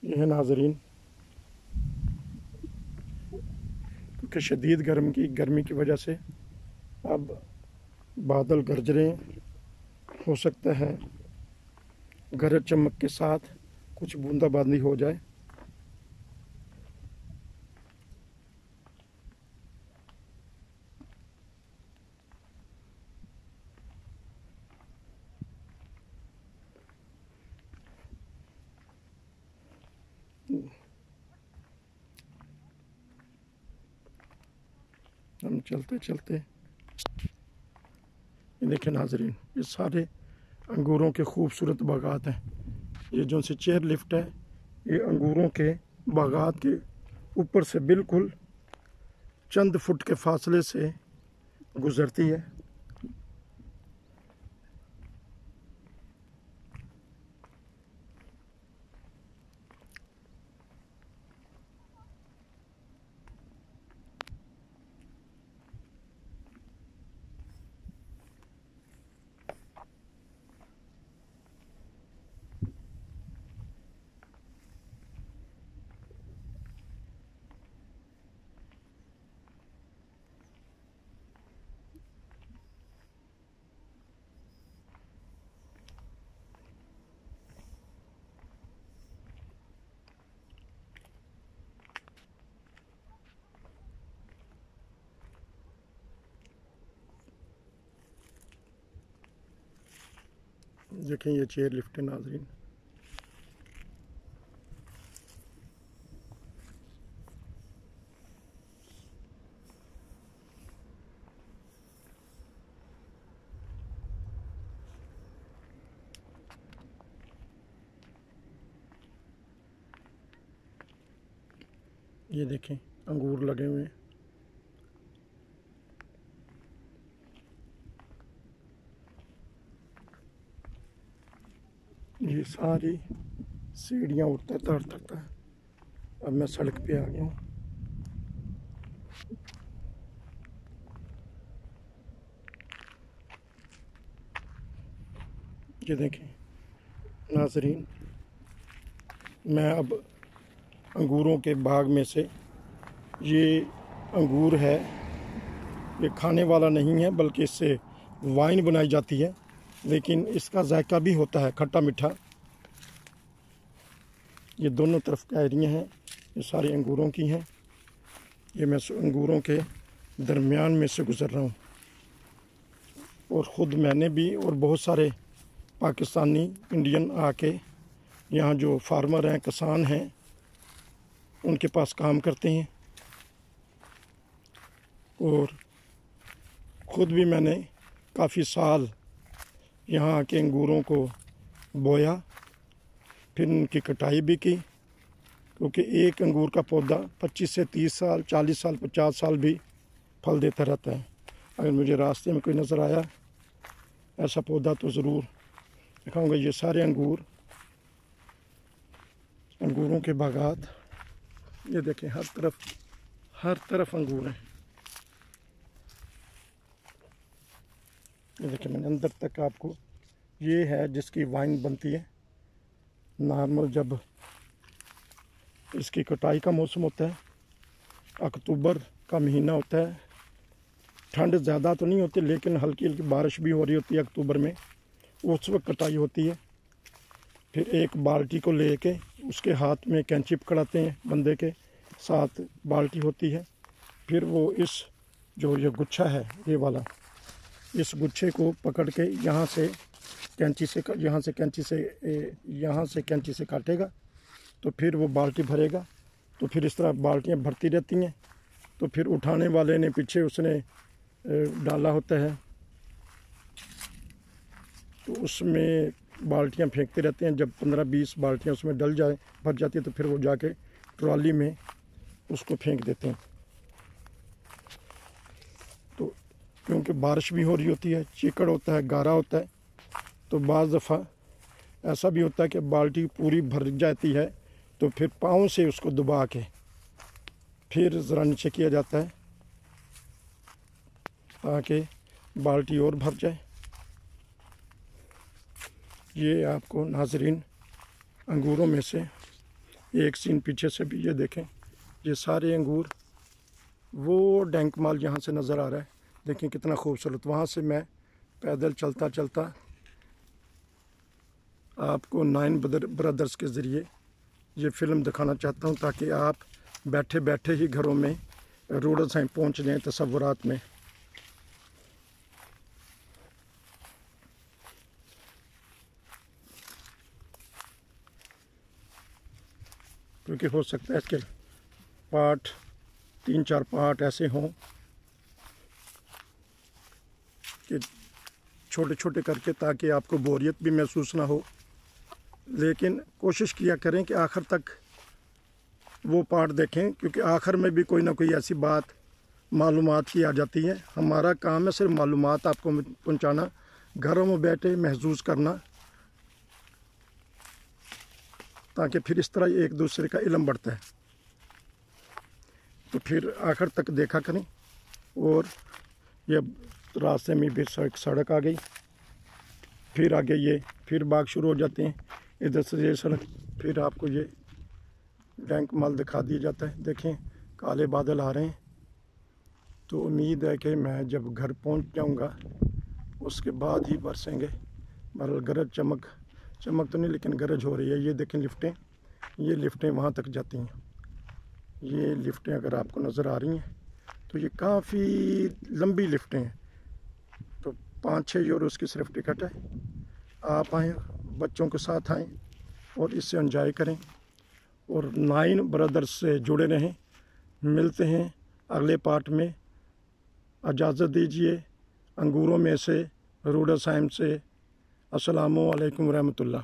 यह है नाजरीन, क्योंकि शदीद गर्मी की वजह से अब बादल गरज रहे हैं। हो सकता है गरज चमक के साथ कुछ बूंदाबांदी हो जाए। हम चलते चलते ये देखें नाजरीन, ये सारे अंगूरों के खूबसूरत बागात हैं। ये जो सी चेयर लिफ्ट है, ये अंगूरों के बागात के ऊपर से बिल्कुल चंद फुट के फासले से गुजरती है। देखें ये चेयर लिफ्ट है नाजरीन। ये देखें अंगूर लगे हुए हैं। ये सारी सीढ़ियाँ उठता है। अब मैं सड़क पे आ गया हूँ। ये देखें नाजरीन, मैं अब अंगूरों के बाग में से, ये अंगूर है, ये खाने वाला नहीं है बल्कि इससे वाइन बनाई जाती है, लेकिन इसका जायका भी होता है खट्टा मीठा। ये दोनों तरफ कैरियाँ हैं, ये सारी अंगूरों की हैं। ये मैं अंगूरों के दरमियान में से गुज़र रहा हूँ, और ख़ुद मैंने भी और बहुत सारे पाकिस्तानी इंडियन आके यहाँ जो फार्मर हैं, किसान हैं, उनके पास काम करते हैं। और ख़ुद भी मैंने काफ़ी साल यहाँ आके अंगूरों को बोया, फिर उनकी कटाई भी की, क्योंकि एक अंगूर का पौधा 25 से 30 साल, 40 साल, 50 साल भी फल देता रहता है। अगर मुझे रास्ते में कोई नज़र आया ऐसा पौधा तो ज़रूर दिखाऊंगा। ये सारे अंगूरों के बागात, ये देखें हर तरफ अंगूर हैं। ये देखें मैंने अंदर तक आपको, ये है जिसकी वाइन बनती है। नॉर्मल जब इसकी कटाई का मौसम होता है, अक्टूबर का महीना होता है, ठंड ज़्यादा तो नहीं होती लेकिन हल्की हल्की बारिश भी हो रही होती है अक्टूबर में, उस वक्त कटाई होती है। फिर एक बाल्टी को लेके उसके हाथ में कैंची पकड़ाते हैं, बंदे के साथ बाल्टी होती है। फिर वो इस जो ये गुच्छा है ये वाला, इस गुच्छे को पकड़ के यहाँ से कैंची से काटेगा, तो फिर वो बाल्टी भरेगा। तो फिर इस तरह बाल्टियाँ भरती रहती हैं। तो फिर उठाने वाले ने पीछे उसने डाला होता है, तो उसमें बाल्टियाँ फेंकते रहते हैं। जब 15-20 बाल्टियाँ उसमें भर जाती है तो फिर वो जाके ट्रॉली में उसको फेंक देते हैं। तो क्योंकि बारिश भी हो रही होती है, चिकड़ होता है, गारा होता है, तो बाज़ दफ़ा ऐसा भी होता है कि बाल्टी पूरी भर जाती है, तो फिर पाँव से उसको दबा के फिर ज़रा नीचे किया जाता है ताकि बाल्टी और भर जाए। ये आपको नाजरीन अंगूरों में से एक सीन पीछे से भी ये देखें, ये सारे अंगूर, वो डैंक माल यहाँ से नज़र आ रहा है, देखें कितना खूबसूरत। वहाँ से मैं पैदल चलता चलता आपको नाइन ब्रदर्स के ज़रिए ये फ़िल्म दिखाना चाहता हूँ, ताकि आप बैठे बैठे ही घरों में रोडसाइड पहुँच जाएँ तसव्वुरात में। क्योंकि हो सकता है इसके पार्ट 3-4 पार्ट ऐसे हों कि छोटे छोटे करके, ताकि आपको बोरियत भी महसूस ना हो। लेकिन कोशिश किया करें कि आखिर तक वो पार्ट देखें, क्योंकि आखिर में भी कोई ना कोई ऐसी बात मालूमात की आ जाती है। हमारा काम है सिर्फ मालूमात आपको पहुंचाना, घरों में बैठे महसूस करना, ताकि फिर इस तरह एक दूसरे का इल्म बढ़ता है। तो फिर आखिर तक देखा करें। और ये रास्ते में भी सड़क आ गई, फिर आगे ये फिर बाग शुरू हो जाते हैं, इधर से ये सड़क, फिर आपको ये डैंक माल दिखा दिया जाता है। देखें काले बादल आ रहे हैं, तो उम्मीद है कि मैं जब घर पहुंच जाऊंगा उसके बाद ही बरसेंगे। बहरहाल गरज चमक तो नहीं, लेकिन गरज हो रही है। ये देखें लिफ्टें, ये लिफ्टें वहाँ तक जाती हैं। ये लिफ्टें अगर आपको नज़र आ रही हैं तो ये काफ़ी लंबी लिफ्टें हैं। तो 5-6 यूरो उसकी सिर्फ टिकट है। आप आएँ, बच्चों के साथ आएँ और इससे एंजॉय करें और नाइन ब्रदर्स से जुड़े रहें। मिलते हैं अगले पार्ट में। इजाज़त दीजिए अंगूरों में से, रोडसाइड से। अस्सलामु अलैकुम रहमतुल्लाह।